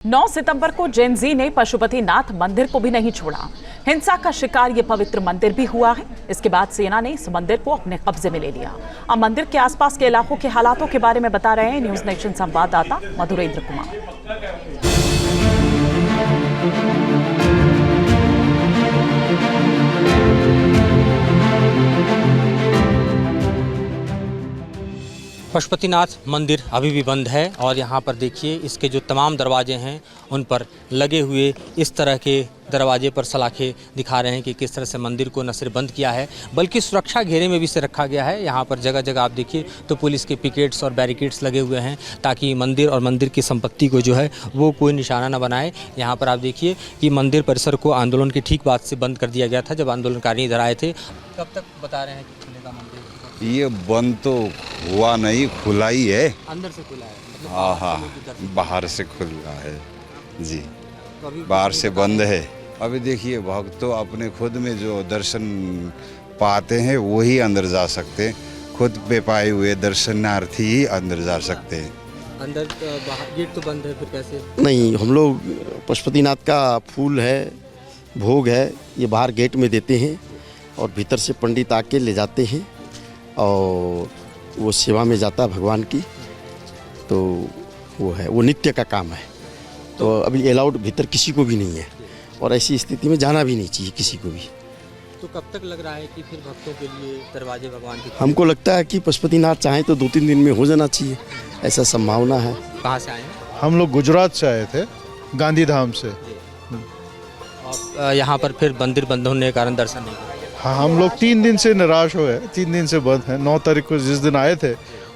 9 सितंबर को जेन-ज़ी ने पशुपतिनाथ मंदिर को भी नहीं छोड़ा। हिंसा का शिकार ये पवित्र मंदिर भी हुआ है। इसके बाद सेना ने इस मंदिर को अपने कब्जे में ले लिया। अब मंदिर के आसपास के इलाकों के हालातों के बारे में बता रहे हैं न्यूज नेशन संवाददाता मधुरेंद्र कुमार। पशुपतिनाथ मंदिर अभी भी बंद है और यहाँ पर देखिए इसके जो तमाम दरवाजे हैं उन पर लगे हुए इस तरह के दरवाजे पर सलाखें दिखा रहे हैं कि किस तरह से मंदिर को न सिर्फ बंद किया है बल्कि सुरक्षा घेरे में भी इसे रखा गया है। यहाँ पर जगह जगह आप देखिए तो पुलिस के पिकेट्स और बैरिकेड्स लगे हुए हैं ताकि मंदिर और मंदिर की संपत्ति को जो है वो कोई निशाना न बनाए। यहाँ पर आप देखिए कि मंदिर परिसर को आंदोलन के ठीक बाद से बंद कर दिया गया था जब आंदोलनकारी इधर आए थे। कब तक बता रहे हैं कि खुलेगा मंदिर? ये बंद तो हुआ नहीं, खुला ही है। अंदर से खुला है मतलब हाँ, बाहर से खुला है जी, बाहर से बंद है। अभी देखिए भक्त तो अपने खुद में जो दर्शन पाते हैं वही अंदर जा सकते हैं, खुद पे पाए हुए दर्शनार्थी ही अंदर जा सकते हैं। अंदर गेट तो बंद है, फिर कैसे? नहीं, हम लोग पशुपतिनाथ का फूल है, भोग है, ये बाहर गेट में देते हैं और भीतर से पंडित आके ले जाते हैं और वो सेवा में जाता है भगवान की, तो वो है, वो नित्य का काम है। तो अभी अलाउड भीतर किसी को भी नहीं है और ऐसी स्थिति में जाना भी नहीं चाहिए किसी को भी। तो कब तक लग रहा है कि फिर भक्तों के लिए दरवाजे भगवान के? हमको लगता है कि पशुपतिनाथ चाहें तो 2-3 दिन में हो जाना चाहिए, ऐसा संभावना है। कहाँ से आए? हम लोग गुजरात से आए थे, गांधीधाम से। और यहाँ पर फिर मंदिर बंद होने के कारण दर्शन नहीं हुआ? हाँ, हम लोग 3 दिन से निराश हुए, 3 दिन से बंद है। 9 तारीख को जिस दिन आए थे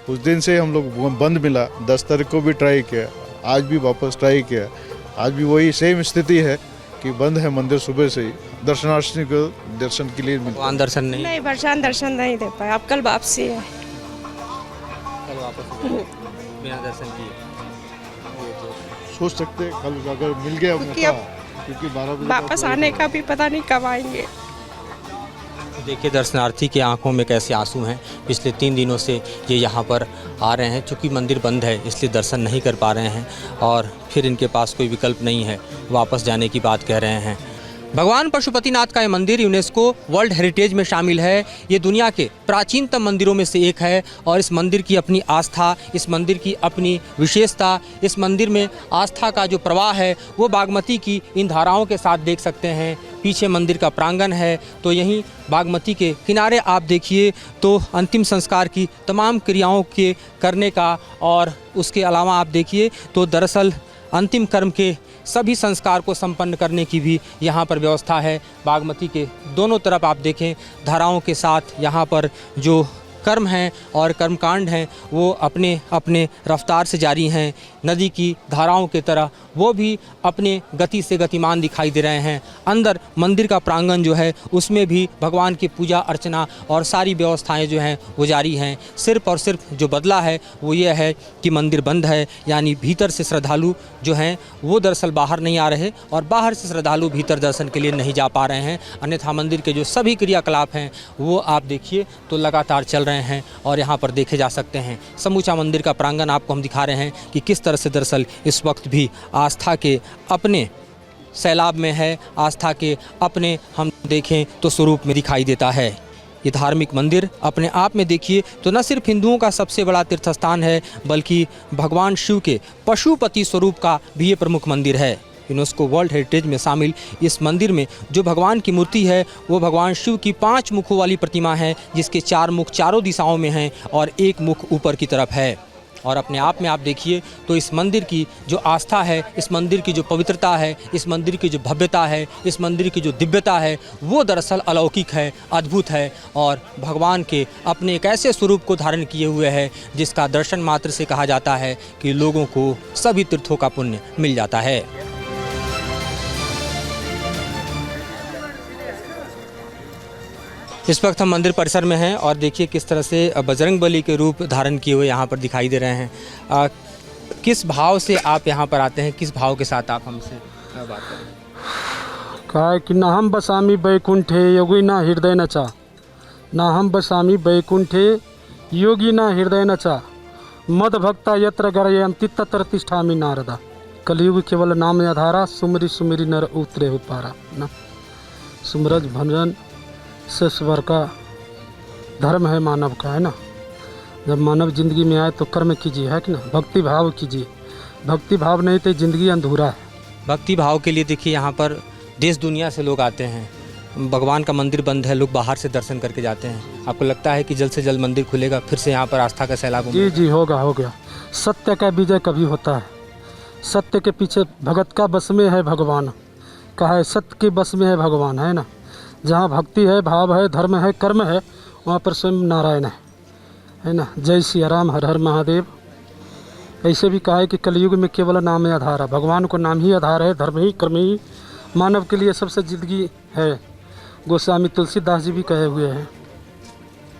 उस दिन से हम लोग बंद मिला। 10 तारीख को भी ट्राई किया, आज भी वापस ट्राई किया, आज भी वही सेम स्थिति है कि बंद है मंदिर सुबह से ही। दर्शनार्थी को दर्शन के लिए भगवान दर्शन नहीं भगवान दर्शन नहीं दे पाए। अब कल वापसी है, कल वापस बिना दर्शन किए सोच सकते हैं कल अगर मिल गया मौका, क्योंकि 12 बजे वापस आने का भी पता नहीं कब आएंगे। देखिए दर्शनार्थी के आंखों में कैसे आंसू हैं। पिछले 3 दिनों से ये यहाँ पर आ रहे हैं, चूँकि मंदिर बंद है इसलिए दर्शन नहीं कर पा रहे हैं और फिर इनके पास कोई विकल्प नहीं है, वापस जाने की बात कह रहे हैं। भगवान पशुपतिनाथ का ये मंदिर यूनेस्को वर्ल्ड हेरिटेज में शामिल है। ये दुनिया के प्राचीनतम मंदिरों में से एक है और इस मंदिर की अपनी आस्था, इस मंदिर की अपनी विशेषता, इस मंदिर में आस्था का जो प्रवाह है वो बागमती की इन धाराओं के साथ देख सकते हैं। पीछे मंदिर का प्रांगण है तो यहीं बागमती के किनारे आप देखिए तो अंतिम संस्कार की तमाम क्रियाओं के करने का और उसके अलावा आप देखिए तो दरअसल अंतिम कर्म के सभी संस्कार को संपन्न करने की भी यहाँ पर व्यवस्था है। बागमती के दोनों तरफ आप देखें धाराओं के साथ यहाँ पर जो कर्म हैं और कर्मकांड हैं वो अपने अपने रफ्तार से जारी हैं। नदी की धाराओं की तरह वो भी अपने गति से गतिमान दिखाई दे रहे हैं। अंदर मंदिर का प्रांगण जो है उसमें भी भगवान की पूजा अर्चना और सारी व्यवस्थाएं जो हैं वो जारी हैं। सिर्फ और सिर्फ जो बदला है वो ये है कि मंदिर बंद है, यानी भीतर से श्रद्धालु जो हैं वो दरअसल बाहर नहीं आ रहे और बाहर से श्रद्धालु भीतर दर्शन के लिए नहीं जा पा रहे हैं। अन्यथा मंदिर के जो सभी क्रियाकलाप हैं वो आप देखिए तो लगातार चल रहे हैं और यहाँ पर देखे जा सकते हैं। समूचा मंदिर का प्रांगण आपको हम दिखा रहे हैं कि किस तरह से दरअसल इस वक्त भी आस्था के अपने सैलाब में है, आस्था के अपने हम देखें तो स्वरूप में दिखाई देता है। ये धार्मिक मंदिर अपने आप में देखिए तो न सिर्फ हिंदुओं का सबसे बड़ा तीर्थस्थान है बल्कि भगवान शिव के पशुपति स्वरूप का भी ये प्रमुख मंदिर है। यूनेस्को वर्ल्ड हेरिटेज में शामिल इस मंदिर में जो भगवान की मूर्ति है वो भगवान शिव की 5 मुखों वाली प्रतिमा है, जिसके 4 मुख चारों दिशाओं में हैं और 1 मुख ऊपर की तरफ है। और अपने आप में आप देखिए तो इस मंदिर की जो आस्था है, इस मंदिर की जो पवित्रता है, इस मंदिर की जो भव्यता है, इस मंदिर की जो दिव्यता है वो दरअसल अलौकिक है, अद्भुत है और भगवान के अपने एक ऐसे स्वरूप को धारण किए हुए है जिसका दर्शन मात्र से कहा जाता है कि लोगों को सभी तीर्थों का पुण्य मिल जाता है। इस वक्त हम मंदिर परिसर में हैं और देखिए किस तरह से बजरंगबली के रूप धारण किए हुए यहाँ पर दिखाई दे रहे हैं। किस भाव से आप यहाँ पर आते हैं, किस भाव के साथ आप हमसे बात करें? कहा कि ना हम बसामी बैकुंठे योगी ना हृदय नचा, ना हम बसामी बैकुंठे योगी ना हृदय नचा, मद भक्ता यत्र गरयंति तत्र तिष्ठामि नारदा। कलयुग केवल नाम आधारा, सुमरी सुमरी नर उतरे हो पारा ना। सुमरज भजन से स्वर का धर्म है मानव का, है ना। जब मानव जिंदगी में आए तो कर्म कीजिए, है कि ना, भक्ति भाव कीजिए। भक्ति भाव नहीं तो जिंदगी अधूरा है। भक्ति भाव के लिए देखिए यहाँ पर देश दुनिया से लोग आते हैं। भगवान का मंदिर बंद है, लोग बाहर से दर्शन करके जाते हैं। आपको लगता है कि जल्द से जल्द मंदिर खुलेगा, फिर से यहाँ पर आस्था का सैलाब जी जी होगा होगा। सत्य का विजय कभी होता है। सत्य के पीछे भगत का बस में है भगवान, कहा है सत्य के बस में है भगवान, है ना। जहाँ भक्ति है, भाव है, धर्म है, कर्म है, वहाँ पर स्वयं नारायण है ना। जय सिया राम, हर हर महादेव। ऐसे भी कहा है कि कलयुग में केवल नाम आधार है। भगवान को नाम ही आधार है, धर्म ही कर्म ही मानव के लिए सबसे जिंदगी है। गोस्वामी तुलसीदास जी भी कहे हुए हैं।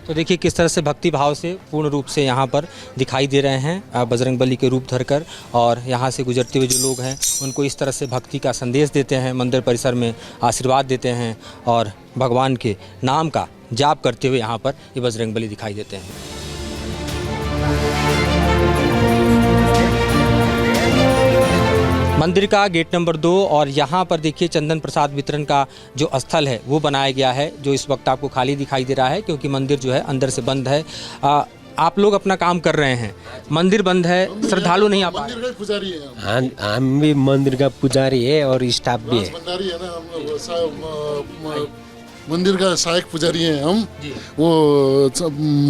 तो देखिए किस तरह से भक्ति भाव से पूर्ण रूप से यहाँ पर दिखाई दे रहे हैं बजरंगबली के रूप धरकर, और यहाँ से गुजरते हुए जो लोग हैं उनको इस तरह से भक्ति का संदेश देते हैं, मंदिर परिसर में आशीर्वाद देते हैं और भगवान के नाम का जाप करते हुए यहाँ पर ये बजरंगबली दिखाई देते हैं। मंदिर का गेट नंबर 2 और यहाँ पर देखिए चंदन प्रसाद वितरण का जो स्थल है वो बनाया गया है, जो इस वक्त आपको खाली दिखाई दे रहा है क्योंकि मंदिर जो है अंदर से बंद है। आप लोग अपना काम कर रहे हैं, मंदिर बंद है, श्रद्धालु नहीं आ पा रहे। पुजारी है हाँ, हम भी मंदिर का पुजारी है और स्टाफ भी है। भंडारी है ना, हम मंदिर का सहायक पुजारी हैं हम। वो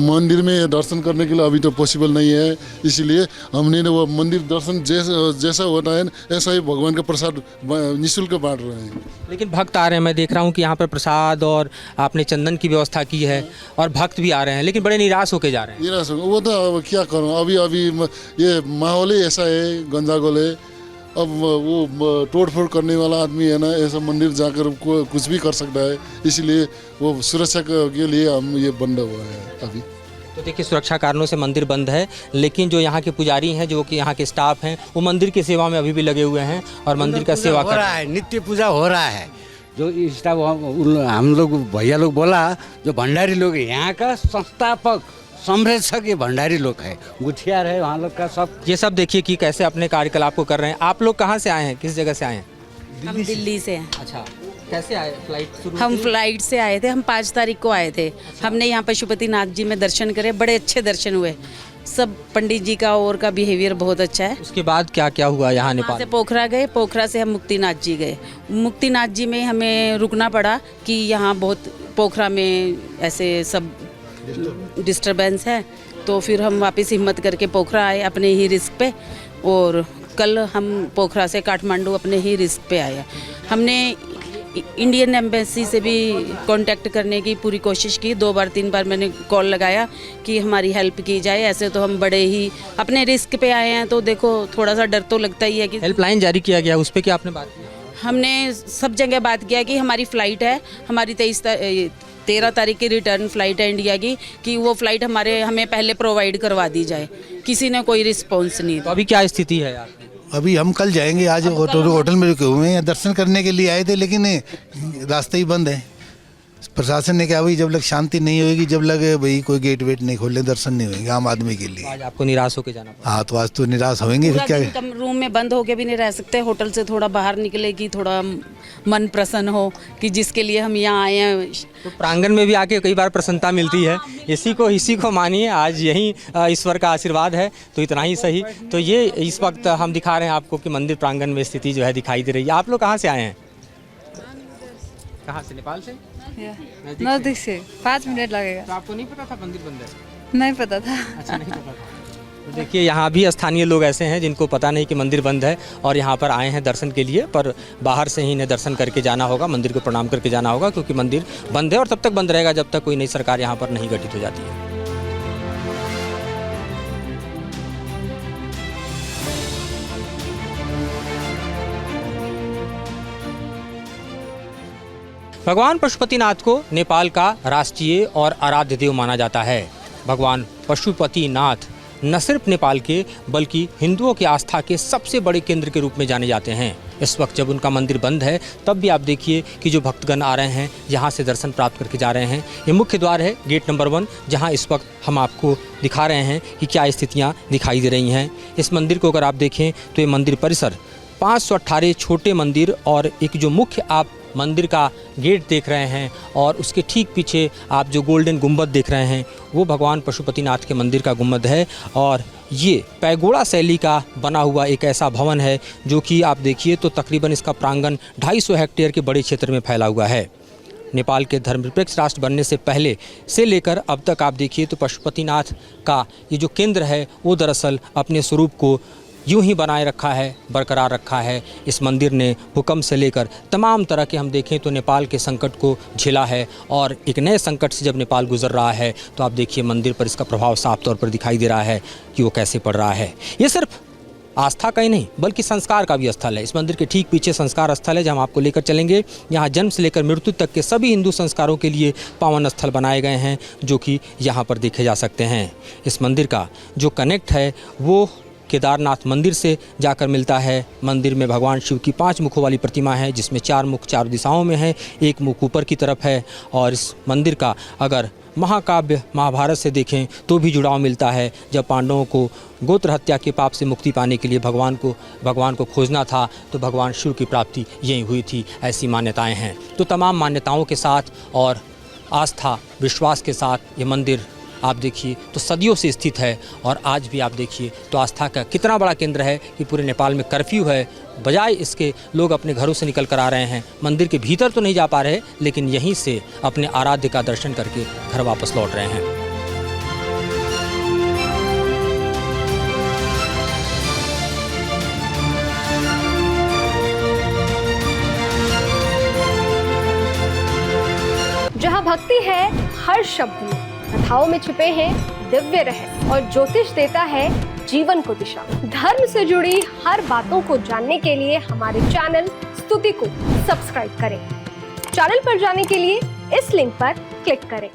मंदिर में दर्शन करने के लिए अभी तो पॉसिबल नहीं है, इसीलिए हमने वो मंदिर दर्शन जैसा होता है ऐसा ही भगवान का प्रसाद निःशुल्क बांट रहे हैं। लेकिन भक्त आ रहे हैं, मैं देख रहा हूँ कि यहाँ पर प्रसाद और आपने चंदन की व्यवस्था की है और भक्त भी आ रहे हैं, लेकिन बड़े निराश होकर जा रहे हैं। निराश हो, वो तो अब क्या करूँ, अभी ये माहौल ही ऐसा है, गंजागोल है। अब वो तोड़ फोड़ करने वाला आदमी है ना, ऐसा मंदिर जाकर कुछ भी कर सकता है, इसलिए वो सुरक्षा के लिए हम ये बंद हुआ है अभी। तो देखिए सुरक्षा कारणों से मंदिर बंद है, लेकिन जो यहाँ के पुजारी हैं, जो कि यहाँ के स्टाफ हैं, वो मंदिर की सेवा में अभी भी लगे हुए हैं और मंदिर का सेवा कर रहे हैं। नित्य पूजा हो रहा है। जो स्टाफ हम लोग भैया लोग बोला, जो भंडारी लोग यहाँ का संस्थापक संरक्षक ये भंडारी लोग है, गुठियार है वहाँ लोग का सब। ये सब देखिए कि कैसे अपने कार्यकलाप को कर रहे हैं। आप लोग कहाँ से आए हैं, किस जगह से आए हैं? हम दिल्ली से हैं। अच्छा, कैसे आए? फ्लाइट शुरू? हम फ्लाइट से आए थे, हम 5 तारीख को आए थे। हमने यहाँ पशुपतिनाथ जी में दर्शन करे, बड़े अच्छे दर्शन हुए। सब पंडित जी का और का बिहेवियर बहुत अच्छा है। उसके बाद क्या क्या हुआ यहाँ नेपाल से? पोखरा गए, पोखरा से हम मुक्तिनाथ जी गए। मुक्तिनाथ जी में हमें रुकना पड़ा कि यहाँ बहुत पोखरा में ऐसे सब डिस्टरबेंस है, तो फिर हम वापस हिम्मत करके पोखरा आए अपने ही रिस्क पे, और कल हम पोखरा से काठमांडू अपने ही रिस्क पे आए। हमने इंडियन एम्बेसी से भी कांटेक्ट करने की पूरी कोशिश की, 2 बार 3 बार मैंने कॉल लगाया कि हमारी हेल्प की जाए। ऐसे तो हम बड़े ही अपने रिस्क पे आए हैं, तो देखो थोड़ा सा डर तो लगता ही है कि हेल्पलाइन जारी किया गया, उस पर क्या आपने बात की? हमने सब जगह बात किया कि हमारी फ़्लाइट है, हमारी 13 तारीख की रिटर्न फ़्लाइट है इंडिया की, कि वो फ़्लाइट हमें पहले प्रोवाइड करवा दी जाए। किसी ने कोई रिस्पॉन्स नहीं। तो अभी क्या स्थिति है यार? अभी हम कल जाएंगे, आज होटल में रुके हुए हैं, दर्शन करने के लिए आए थे, लेकिन रास्ते ही बंद है। प्रशासन ने कहा भाई जब लग शांति नहीं होगी, जब लग भाई कोई गेट वेट नहीं खोले, दर्शन नहीं होंगे आम आदमी के लिए। आज आपको निराश होकर जाना पड़ा? हाँ, तो आज तो निराश होंगे। फिर क्या, कम रूम में बंद होके भी नहीं रह सकते, होटल से थोड़ा बाहर निकले कि थोड़ा मन प्रसन्न हो, कि जिसके लिए हम यहाँ आए हैं। तो प्रांगण में भी आके कई बार प्रसन्नता मिलती है, इसी को मानिए, आज यही ईश्वर का आशीर्वाद है, तो इतना ही सही। तो ये इस वक्त हम दिखा रहे हैं आपको कि मंदिर प्रांगण में स्थिति जो है दिखाई दे रही है। आप लोग कहाँ से आए हैं? कहाँ से? नेपाल से? नजदीक से 5 मिनट लगेगा। तो आपको नहीं पता था मंदिर बंद है? नहीं पता था। अच्छा, नहीं पता था। तो देखिए यहाँ भी स्थानीय लोग ऐसे हैं जिनको पता नहीं कि मंदिर बंद है और यहाँ पर आए हैं दर्शन के लिए, पर बाहर से ही इन्हें दर्शन करके जाना होगा, मंदिर को प्रणाम करके जाना होगा, क्योंकि मंदिर बंद है और तब तक बंद रहेगा जब तक कोई नई सरकार यहाँ पर नहीं गठित हो जाती है। भगवान पशुपतिनाथ को नेपाल का राष्ट्रीय और आराध्य देव माना जाता है। भगवान पशुपतिनाथ न सिर्फ नेपाल के बल्कि हिंदुओं की आस्था के सबसे बड़े केंद्र के रूप में जाने जाते हैं। इस वक्त जब उनका मंदिर बंद है तब भी आप देखिए कि जो भक्तगण आ रहे हैं यहाँ से दर्शन प्राप्त करके जा रहे हैं। ये मुख्य द्वार है, गेट नंबर 1, जहाँ इस वक्त हम आपको दिखा रहे हैं कि क्या स्थितियाँ दिखाई दे रही हैं। इस मंदिर को अगर आप देखें तो ये मंदिर परिसर 518 छोटे मंदिर और एक जो मुख्य आप मंदिर का गेट देख रहे हैं और उसके ठीक पीछे आप जो गोल्डन गुंबद देख रहे हैं वो भगवान पशुपतिनाथ के मंदिर का गुंबद है। और ये पैगोड़ा शैली का बना हुआ एक ऐसा भवन है जो कि आप देखिए तो तकरीबन इसका प्रांगण 250 हेक्टेयर के बड़े क्षेत्र में फैला हुआ है। नेपाल के धर्मनिरपेक्ष राष्ट्र बनने से पहले से लेकर अब तक आप देखिए तो पशुपतिनाथ का ये जो केंद्र है वो दरअसल अपने स्वरूप को यूं ही बनाए रखा है, बरकरार रखा है। इस मंदिर ने भूकंप से लेकर तमाम तरह के हम देखें तो नेपाल के संकट को झेला है और एक नए संकट से जब नेपाल गुजर रहा है तो आप देखिए मंदिर पर इसका प्रभाव साफ तौर पर दिखाई दे रहा है कि वो कैसे पड़ रहा है। ये सिर्फ आस्था का ही नहीं बल्कि संस्कार का भी स्थल है। इस मंदिर के ठीक पीछे संस्कार स्थल है जहां आपको लेकर चलेंगे। यहाँ जन्म से लेकर मृत्यु तक के सभी हिंदू संस्कारों के लिए पावन स्थल बनाए गए हैं जो कि यहाँ पर देखे जा सकते हैं। इस मंदिर का जो कनेक्ट है वो केदारनाथ मंदिर से जाकर मिलता है। मंदिर में भगवान शिव की 5 मुखों वाली प्रतिमा है जिसमें 4 मुख 4 दिशाओं में है, एक मुख ऊपर की तरफ है। और इस मंदिर का अगर महाकाव्य महाभारत से देखें तो भी जुड़ाव मिलता है। जब पांडवों को गोत्र हत्या के पाप से मुक्ति पाने के लिए भगवान को खोजना था तो भगवान शिव की प्राप्ति यहीं हुई थी, ऐसी मान्यताएं हैं। तो तमाम मान्यताओं के साथ और आस्था विश्वास के साथ ये मंदिर आप देखिए तो सदियों से स्थित है। और आज भी आप देखिए तो आस्था का कितना बड़ा केंद्र है कि पूरे नेपाल में कर्फ्यू है, बजाय इसके लोग अपने घरों से निकल कर आ रहे हैं। मंदिर के भीतर तो नहीं जा पा रहे लेकिन यहीं से अपने आराध्य का दर्शन करके घर वापस लौट रहे हैं। जहाँ भक्ति है हर शब्द में, कथाओं में छुपे हैं दिव्य रहस्य और ज्योतिष देता है जीवन को दिशा। धर्म से जुड़ी हर बातों को जानने के लिए हमारे चैनल स्तुति को सब्सक्राइब करें। चैनल पर जाने के लिए इस लिंक पर क्लिक करें।